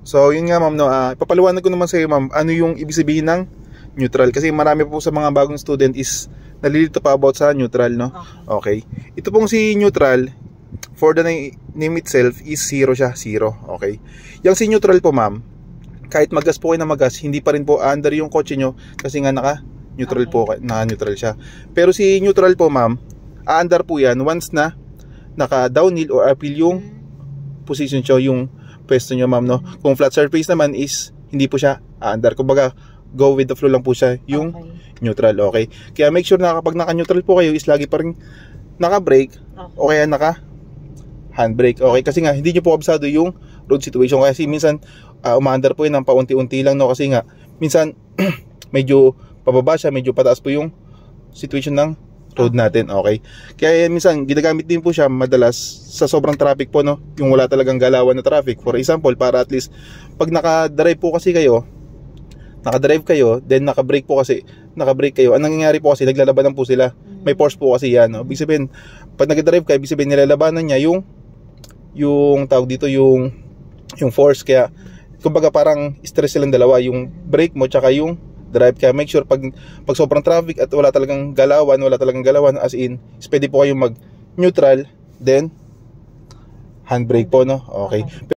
So yun nga ma'am, no, ipapaliwanag ko naman sa iyo ma'am, ano yung ibig sabihin ng neutral. Kasi marami po sa mga bagong student is nalilito pa about sa neutral, no? Okay. Ito pong si neutral, for the name itself is zero siya, zero. Okay. Yung si neutral po ma'am, kahit magas po kayo na magas, hindi pa rin po under yung kotse nyo kasi nga naka-neutral po, naka-neutral siya. Pero si neutral po ma'am, under po yan once na naka-downhill or uphill yung position nyo, yung pwesto nyo ma'am, no? Kung flat surface naman is hindi po siya under. Kumbaga, go with the flow lang po siya, yung neutral, okay? Kaya make sure na kapag naka-neutral po kayo is lagi pa rin naka-brake o kaya naka-handbrake, okay? Kasi nga, hindi nyo po kabisado yung road situation. Kasi minsan, umaandar po yun ng paunti-unti lang, no? Kasi nga, minsan, medyo pababa siya, medyo pataas po yung situation ng road natin, okay? Kaya minsan, ginagamit din po siya madalas sa sobrang traffic po, no? Yung wala talagang galawan na traffic. For example, para at least, pag naka-drive po kasi kayo, then naka-brake kayo, ang nangyayari po kasi, naglalabanan po sila. May force po kasi yan, no? Ibig sabihin, pag nag-drive ka, ibig sabihin, nilalabanan niya yung tawag dito, yung force. Kaya, kumbaga parang stress silang dalawa, yung brake mo, tsaka yung drive. Kaya make sure, pag sobrang traffic at wala talagang galawan, as in, pwede po kayong mag-neutral, then, handbrake po, no? Okay.